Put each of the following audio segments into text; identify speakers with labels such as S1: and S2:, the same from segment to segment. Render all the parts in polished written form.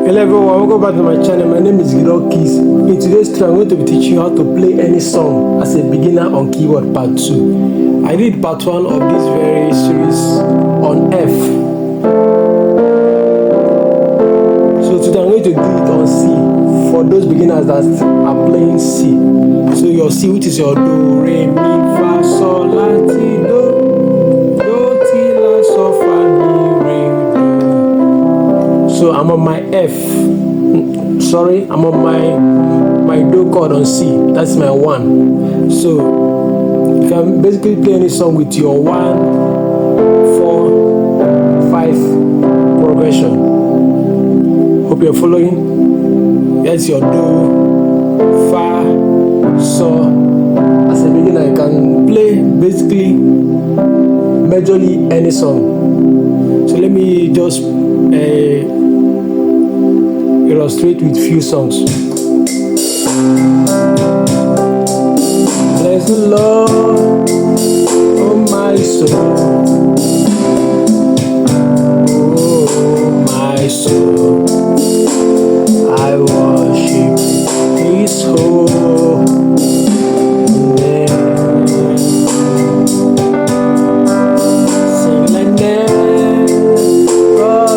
S1: Hello everyone, welcome back to my channel. My name is Guido Keys. In today's tutorial, I'm going to be teaching you how to play any song as a beginner on keyboard part 2. I did part 1 of this very series on F. So today I'm going to do it on C for those beginners that are playing C. So your C, which is your Do, Re, Mi, Fa, Sol, La, Ti, Do. Do, Ti, La, Sol, Fa, Mi, Re, Do. So I'm on my F. Sorry, I'm on my Do chord on C. That's my 1. So you can basically play any song with your 1, 4, 5 progression. Hope you're following. That's your Do, Fa, Sol. As a beginner, you can play basically majorly any song. So let me just illustrate with few songs. Bless the Lord, oh my soul, oh my soul, I worship His holy name. Sing like never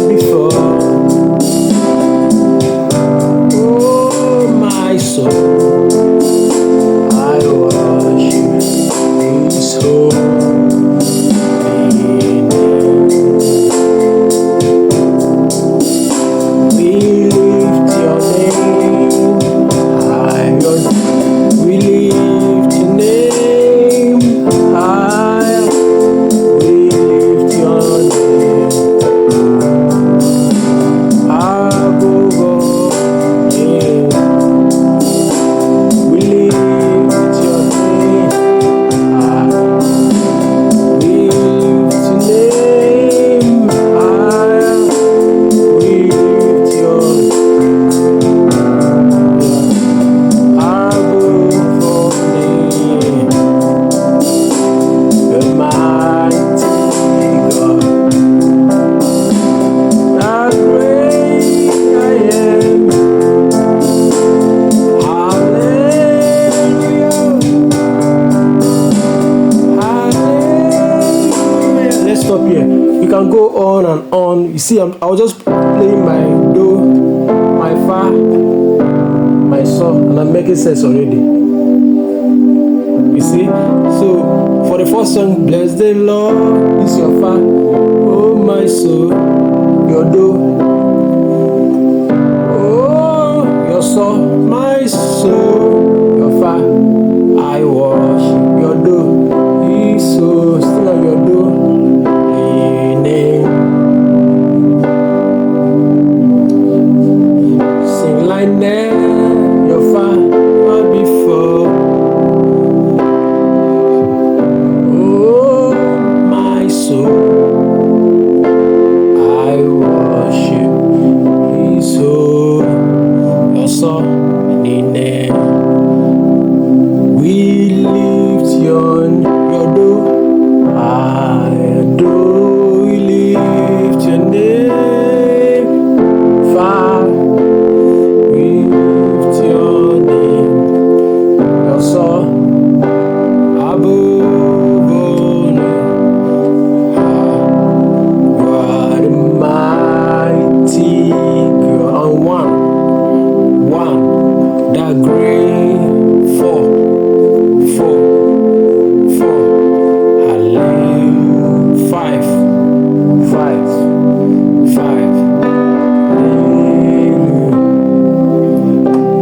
S1: before. So I worship His holy name. We lift your name higher. We lift your name higher. We lift your name above all names. You can go on and on. You see, I'll just play my Do, my Fa, my Sol, and I'm making sense already. You see? So for the first song, bless the Lord, is your Fa, oh my soul, your Do, oh your Sol, my soul, your Fa, I worship your Do, His soul, still on your Do.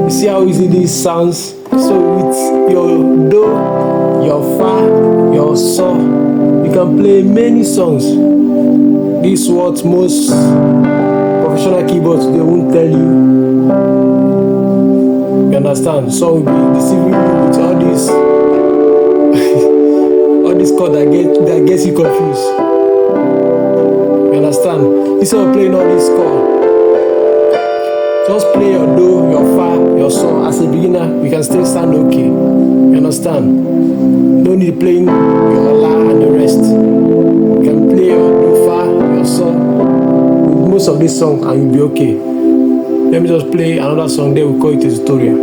S1: See how easy this sounds? So with your Do, your Fa, your Sol, you can play many songs. This is what most professional keyboards, they won't tell you. You understand? So will be deceiving you with all this all this chord that gets you confused. You understand? Instead of playing all this chord, just play your Do, your Fa, your Sol. As a beginner, you can still sound okay. You understand? No need playing your La and the rest. You can play your Do, Fa, your Sol with most of this song and you'll be okay. Let me just play another song, then we'll call it a tutorial.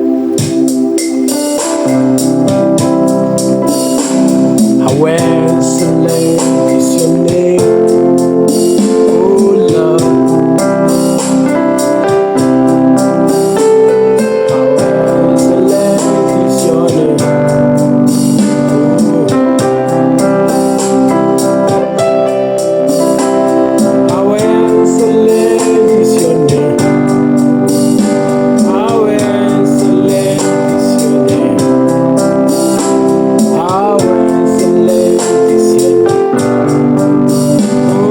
S1: How excellent is your name, oh Lord. How excellent is your name, oh. How excellent is your name. How excellent is your name. How excellent is your name. Oh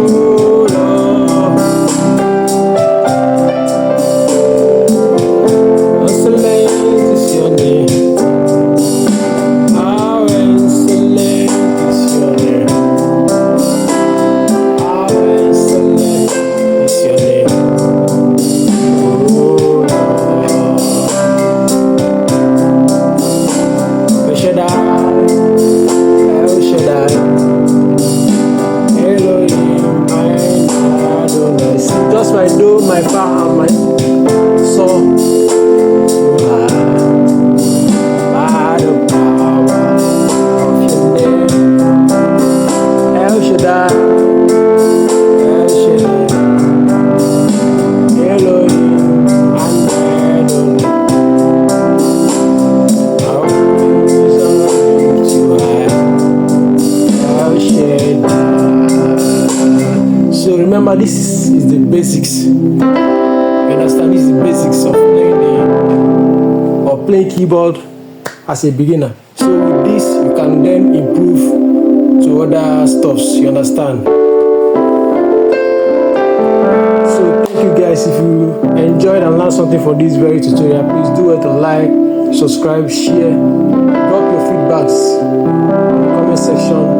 S1: Lord. Excellent is your name. How excellent is your name. How excellent is your name. Oh Lord. El Shaddai, Elohim, my Adonai. See, just my do, my fa, and my so. By the power of your name, El Shaddai, El Shaddai, Elohim, and Adonai. I will lift you high, El Shaddai. So remember, this is the basics. You understand? This is the basics of playing keyboard as a beginner. So with this, you can then improve to other stuffs. You understand? So thank you guys. If you enjoyed and learned something from this very tutorial, please do it to like, subscribe, share, drop your feedbacks in the comment section.